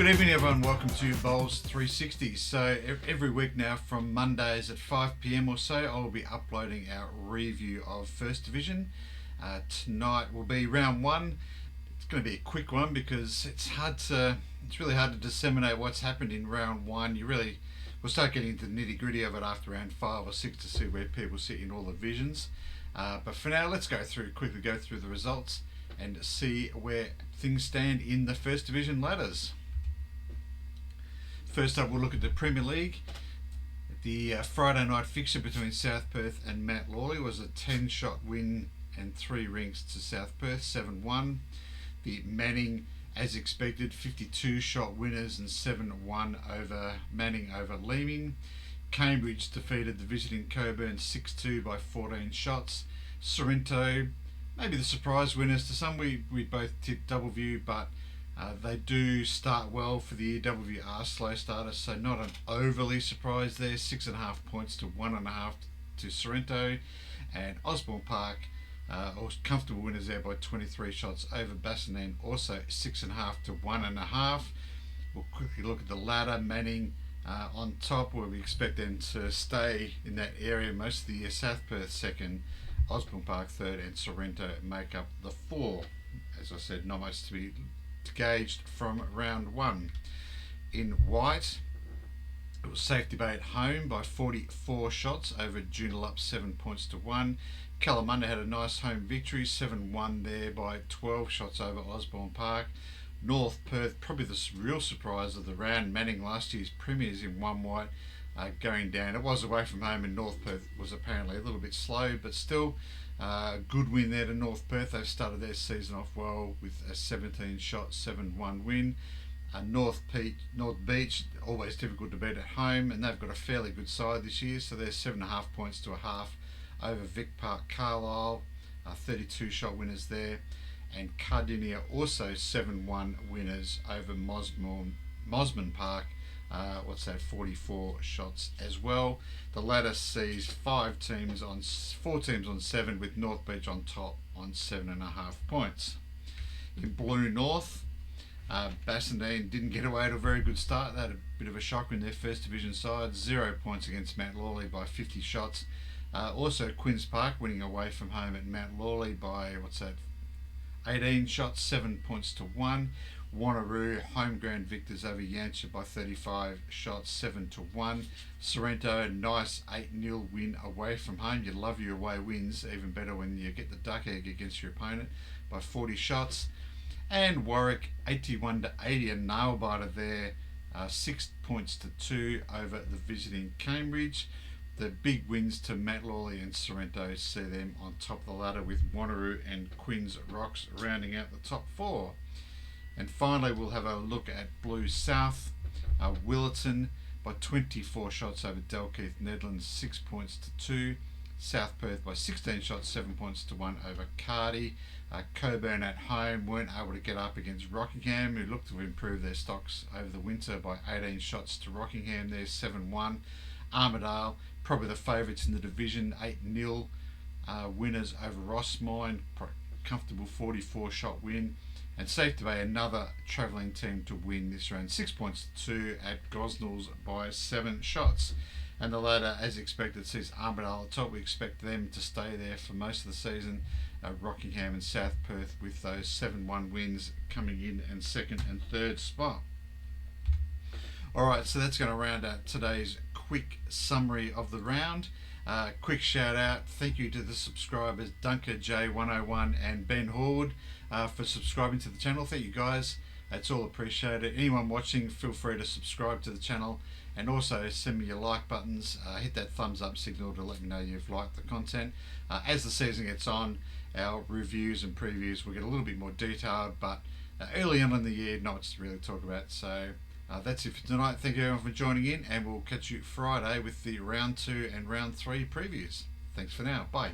evening everyone, welcome to Bowls 360. So every week now from Mondays at 5 p.m. or so I'll be uploading our review of First Division. Tonight will be round one. It's going to be a quick one because it's really hard to disseminate what's happened in round one. We'll start getting into the nitty gritty of it after round 5 or 6 to see where people sit in all the divisions. But for now, let's quickly go through the results and see where things stand in the First Division ladders. First up, we'll look at the Premier League. The Friday night fixture between South Perth and Mount Lawley was a 10-shot win and 3 rings to South Perth, 7-1. The Manning, as expected, 52-shot winners and 7-1 over Manning over Leeming. Cambridge defeated the visiting Coburn 6-2 by 14 shots. Sorrento, maybe the surprise winners to some. We both tipped Doubleview, but they do start well for the year. Doubleview are slow starters, so not an overly surprise there. 6.5 points to 1.5 to Sorrento. And Osborne Park, comfortable winners there by 23 shots over Bassendean, also 6.5 to 1.5. We'll quickly look at the ladder. Manning on top, where we expect them to stay in that area most of the year. South Perth second, Osborne Park third, and Sorrento make up the 4. As I said, not much to be gauged from round one. In white, it was Safe Debate home by 44 shots over Joondalup, 7 points to 1. Kalamunda had a nice home victory, 7-1 there by 12 shots over Osborne Park. North Perth, probably the real surprise of the round. Manning, last year's premiers in one white, going down. It was away from home, and North Perth was apparently a little bit slow, but still a good win there to North Perth. They've started their season off well with a 17-shot, 7-1 win. North Beach, always difficult to beat at home, and they've got a fairly good side this year, so they're 7.5 points to 0.5 over Vic Park Carlisle, 32-shot winners there. And Cardinia also 7-1 winners over Mosman Park, 44 shots as well. The ladder sees 4 teams on 7, with North Beach on top on 7.5 points. In Blue North, Bassendean didn't get away to a very good start. They had a bit of a shock in their First Division side, 0 points against Mount Lawley by 50 shots. Also Quinns Park winning away from home at Mount Lawley by 18 shots, 7 points to 1. Wanneroo home ground victors over Yancha by 35 shots, 7-1. Sorrento, nice 8-0 win away from home. You love your away wins, even better when you get the duck egg against your opponent, by 40 shots. And Warwick 81-80, a nail biter there, 6 points to 2 over the visiting Cambridge. The big wins to Mount Lawley and Sorrento see them on top of the ladder, with Wanneroo and Quinns Rocks rounding out the top 4. And finally, we'll have a look at Blue South. Willetton by 24 shots over Dalkeith Nedlands, 6 points to 2. South Perth by 16 shots, 7 points to 1 over Cardi. Coburn at home weren't able to get up against Rockingham, who looked to have improved their stocks over the winter by 18 shots to Rockingham there, 7-1. Armidale, probably the favourites in the division, 8-0 winners over Rossmine, comfortable 44-shot win. And Safe to be another travelling team to win this round, 6 points to 2 at Gosnells by 7 shots. And the ladder, as expected, sees Armidale at the top. We expect them to stay there for most of the season. Rockingham and South Perth with those 7-1 wins coming in and second and third spot. Alright, so that's going to round out today's quick summary of the round. Quick shout out, thank you to the subscribers Dunker J101 and Ben Horwood for subscribing to the channel. Thank you guys, it's all appreciated. Anyone watching, feel free to subscribe to the channel, and also send me your like buttons. Hit that thumbs up signal to let me know you've liked the content. As the season gets on, our reviews and previews will get a little bit more detailed, but early on in the year, not much to really talk about. So that's it for tonight. Thank you everyone for joining in, and we'll catch you Friday with the round 2 and round 3 previews. Thanks for now. Bye.